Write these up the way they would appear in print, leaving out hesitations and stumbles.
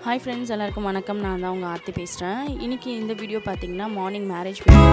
Hi friends, எல்லாருக்கும் வணக்கம். நான் தான் உங்கள் ஆர்த்தி பேசுகிறேன். இன்றைக்கி இந்த வீடியோ பார்த்திங்கன்னா மார்னிங் மேரேஜ் வீடியோ.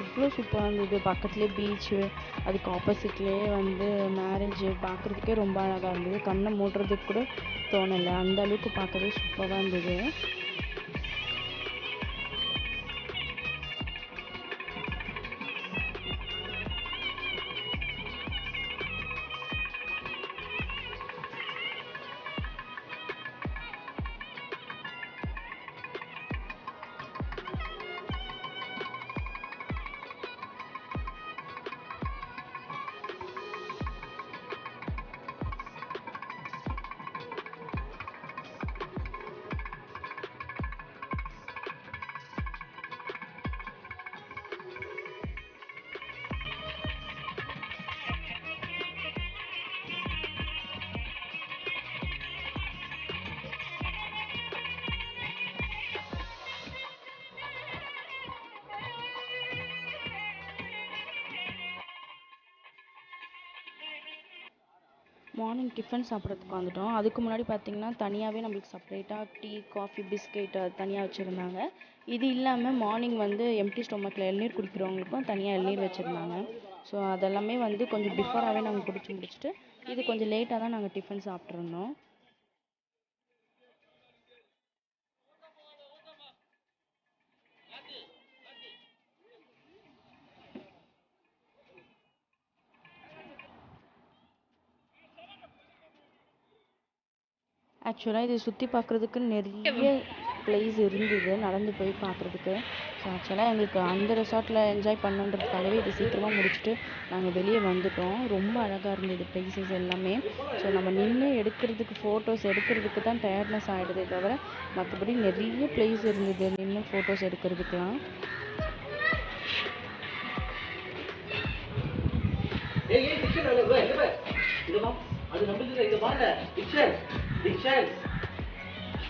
எவ்வளோ சூப்பராக இருந்தது. பக்கத்துலேயே பீச்சு, அதுக்கு ஆப்போசிட்லேயே மேரேஜ் பார்க்குறதுக்கே ரொம்ப அழகாக இருந்தது. கண்ணை மூடுறதுக்கு கூட தோணலை, அந்த அளவுக்கு பார்க்கவே சூப்பராக இருந்தது. மார்னிங் டிஃபன் சாப்பிட்றதுக்கு வந்துட்டோம். அதுக்கு முன்னாடி பார்த்திங்கன்னா தனியாகவே நம்மளுக்கு செப்பரேட்டாக டீ, காஃபி, பிஸ்கெட் அது தனியாக வச்சுருந்தாங்க. இது இல்லாமல் மார்னிங் எம்டி ஸ்டொமக்கில் இளநீர் குடிக்கிறவங்களுக்கும் தனியாக இளநீர் வச்சுருந்தாங்க. ஸோ அதெல்லாமே கொஞ்சம் பிஃபோராகவே நாங்கள் குடிச்சு முடிச்சுட்டு, இது கொஞ்சம் லேட்டாக தான் நாங்கள் டிஃபன் சாப்பிட்ருந்தோம். ஆக்சுவலாக இதை சுற்றி பார்க்குறதுக்கு நிறைய பிளேஸ் இருந்தது, நடந்து போய் பார்க்குறதுக்கு. ஸோ ஆக்சுவலாக எங்களுக்கு அந்த ரெசார்ட்டில் என்ஜாய் பண்ணுன்றதுக்காகவே இது சீக்கிரமாக முடிச்சுட்டு நாங்கள் வெளியே வந்துட்டோம். ரொம்ப அழகாக இருந்தது பிளேசஸ் எல்லாமே. ஸோ நம்ம நின்று எடுக்கிறதுக்கு, ஃபோட்டோஸ் எடுக்கிறதுக்கு தான் டயர்ட்னஸ் ஆகிடுதே தவிர மற்றபடி நிறைய பிளேஸ் இருந்தது நின்று ஃபோட்டோஸ் எடுக்கிறதுக்கெலாம்.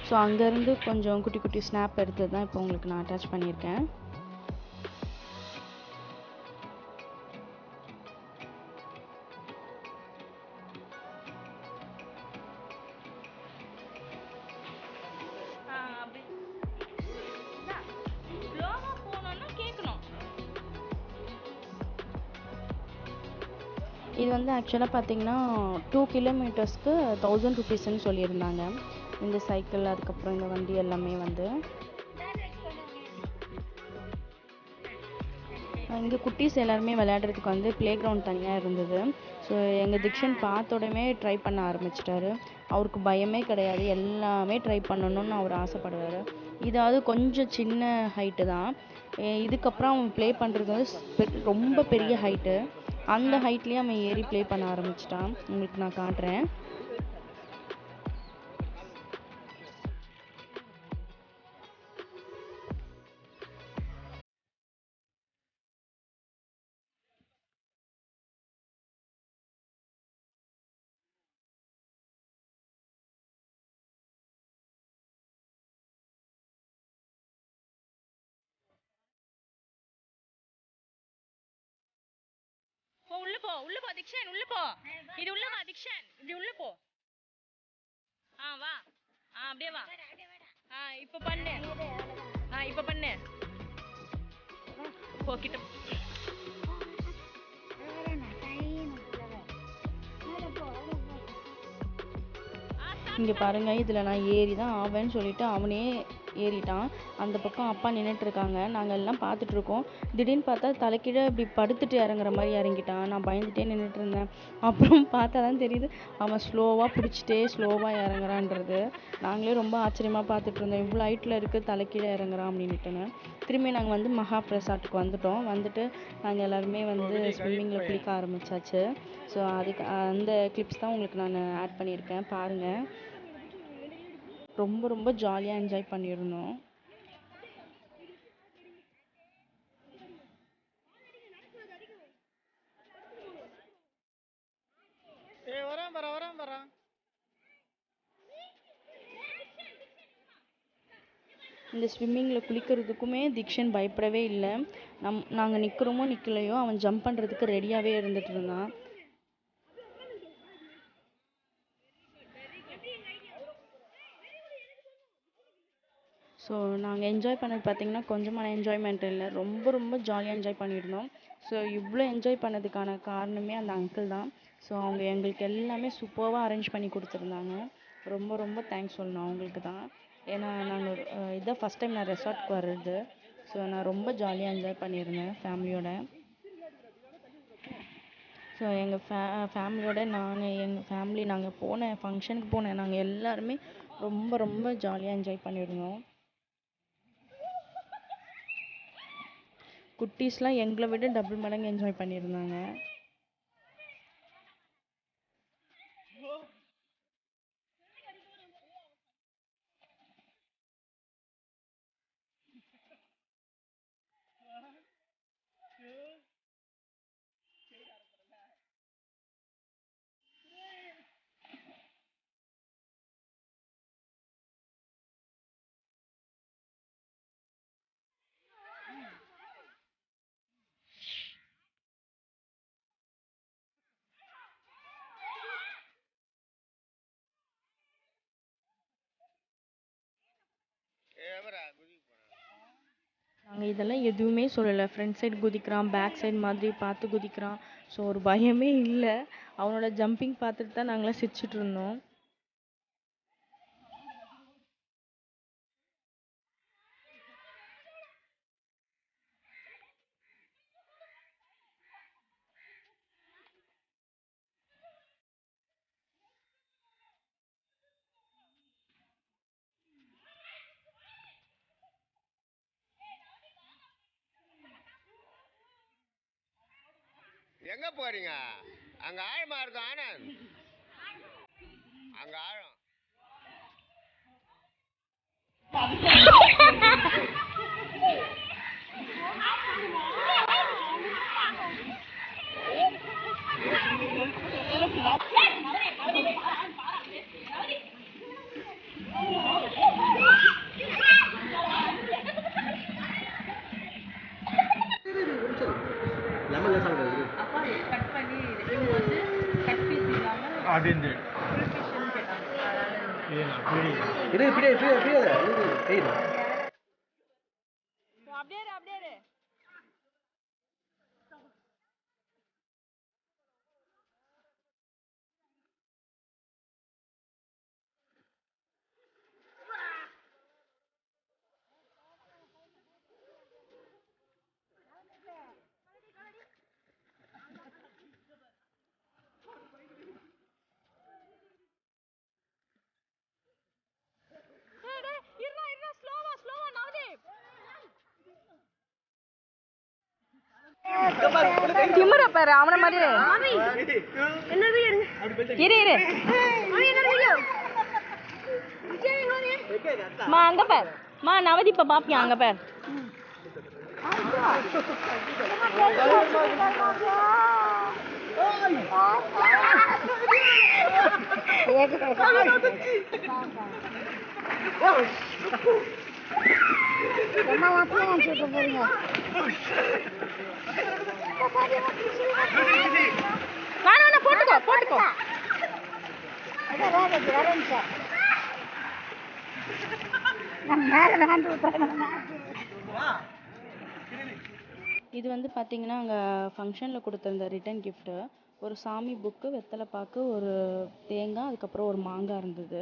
ஸோ அங்கேருந்து கொஞ்சம் குட்டி குட்டி ஸ்னாப் எடுத்து தான் இப்போ உங்களுக்கு நான் அட்டாச் பண்ணியிருக்கேன். இது வந்து ஆக்சுவலாக பார்த்தீங்கன்னா 2 கிலோமீட்டர்ஸ்க்கு 1000 ருபீஸ்ன்னு சொல்லியிருந்தாங்க இந்த சைக்கிள், அதுக்கப்புறம் இந்த வண்டி எல்லாமே வந்து. இங்கே குட்டீஸ் எல்லாருமே விளையாடுறதுக்கு வந்து ப்ளே கிரவுண்ட் தனியாக இருந்தது. ஸோ எங்கள் திக்ஷன் பார்த்த உடனே ட்ரை பண்ண ஆரம்பிச்சிட்டாரு. அவருக்கு பயமே கிடையாது, எல்லாமே ட்ரை பண்ணணும்னு அவர் ஆசைப்படுவார். இதாவது கொஞ்சம் சின்ன ஹைட்டு தான். இதுக்கப்புறம் அவன் ப்ளே பண்ணுறது வந்து ரொம்ப பெரிய ஹைட்டு. அந்த ஹைட்லேயே அவன் ஏறி ப்ளே பண்ண ஆரம்பிச்சிட்டான். உங்களுக்கு நான் காட்டுறேன். உள்ள போ திக்ஷன், உள்ள போ. இது உள்ள வா திக்ஷன், இப்படி உள்ள போ. வா. அப்படியே வா. இப்ப பண்ணு. இப்ப பண்ணு. போ கிட்ட. இங்கே பாருங்கள், இதில் நான் ஏறி தான் ஆவேன்னு சொல்லிட்டு அவனே ஏறிட்டான். அந்த பக்கம் அப்பா நின்றுட்டுருக்காங்க. நாங்கள் எல்லாம் பார்த்துட்ருக்கோம். திடீர்னு பார்த்தா தலைக்கீழே இப்படி படுத்துட்டு இறங்குற மாதிரி இறங்கிட்டான். நான் பயந்துகிட்டே நின்றுட்டு இருந்தேன். அப்புறம் பார்த்தா தான் தெரியுது அவன் ஸ்லோவாக பிடிச்சிட்டே ஸ்லோவாக இறங்குறான்றது. நாங்களே ரொம்ப ஆச்சரியமாக பார்த்துட்டு இருந்தோம், இவ்வளோ ஹைட்டில் இருக்குது தலைக்கீழே இறங்குறான் அப்படின்ட்டுன்னு. திரும்பி நாங்கள் வந்து மகா பிரசாத்துக்கு வந்துட்டு நாங்கள் எல்லாருமே வந்து ஸ்விம்மிங்கில் குளிக்க ஆரம்பித்தாச்சு. ஸோ அதுக்கு அந்த கிளிப்ஸ் தான் உங்களுக்கு நான் ஆட் பண்ணியிருக்கேன், பாருங்கள். ரொம்ப ரொம்ப ஜாலியாக என்ஜாய் பண்ணியிருந்தோம். இந்த ஸ்விம்மிங்கில் குளிக்கிறதுக்குமே திக்ஷன் பயப்படவே இல்லை. நாங்கள் நிற்கிறோமோ நிற்கலையோ அவன் ஜம்ப் பண்ணுறதுக்கு ரெடியாகவே இருந்துட்டு இருந்தான். ஸோ நாங்கள் என்ஜாய் பண்ணது பார்த்திங்கன்னா கொஞ்சமான என்ஜாய்மெண்ட் இல்லை, ரொம்ப ரொம்ப ஜாலியாக என்ஜாய் பண்ணியிருந்தோம். ஸோ இவ்வளோ என்ஜாய் பண்ணதுக்கான காரணமே அந்த அங்கிள் தான். ஸோ அவங்க எங்களுக்கு எல்லாமே சூப்பராக அரேஞ்ச் பண்ணி கொடுத்துருந்தாங்க. ரொம்ப ரொம்ப தேங்க்ஸ் சொல்லணும் அவங்களுக்கு தான். ஏன்னா நாங்கள் இதுதான் ஃபஸ்ட் டைம் நான் ரெசார்ட்க்கு வர்றது. ஸோ நான் ரொம்ப ஜாலியாக என்ஜாய் பண்ணியிருந்தேன் ஃபேமிலியோட. ஸோ எங்கள் ஃபேமிலியோட எங்கள் ஃபேமிலி நாங்கள் போன ஃபங்க்ஷனுக்கு நாங்கள் எல்லாருமே ரொம்ப ரொம்ப ஜாலியாக என்ஜாய் பண்ணியிருந்தோம். குட்டீஸ்லாம் எங்களை விட டபுள் மடங்கு என்ஜாய் பண்ணியிருந்தாங்க. நாங்கள் இதெல்லாம் எதுவுமே சொல்லலை. ஃப்ரண்ட் சைடு குதிக்கிறான், பேக் சைடு மாதிரி பார்த்து குதிக்கிறான். ஸோ ஒரு பயமே இல்லை. அவனோட ஜம்பிங் பார்த்துட்டு தான் நாங்களாம் சிரிச்சிட்டு இருந்தோம். எங்க போறீங்க? அங்க ஆழமா இருக்கும் ஆனந்த், அங்க ஆழம். அப்படின்னு திமிர பாரு அவன மாதிரி இரு இரு மா அங்க பார் மா நவதீப்ப பாப்பியா அங்க பார் வேணா போட்டுக்கோ போட்டுக்கோ இது வந்து பார்த்தீங்கன்னா அங்கே ஃபங்க்ஷனில் கொடுத்துருந்த ரிட்டன் கிஃப்ட்டு. ஒரு சாமி புக்கு, வெத்தலை பாக்கு, ஒரு தேங்காய், அதுக்கப்புறம் ஒரு மாங்காய் இருந்தது.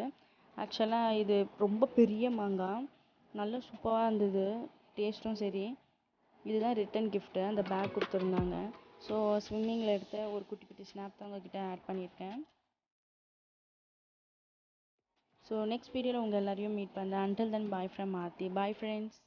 ஆக்சுவலாக இது ரொம்ப பெரிய மாங்காய், நல்ல சூப்பராக இருந்தது, டேஸ்ட்டும் சரி. இதுதான் ரிட்டன் கிஃப்ட்டு. அந்த பேக் கொடுத்துருந்தாங்க. ஸோ ஸ்விம்மிங்கில் எடுத்த ஒரு குட்டி குட்டி ஸ்னாப் தான் உங்ககிட்ட ஆட் பண்ணியிருக்கேன். ஸோ நெக்ஸ்ட் வீடியோவில் உங்கள் எல்லாரையும் மீட் பண்ணுறேன். Until then bye from Aarti. Bye friends.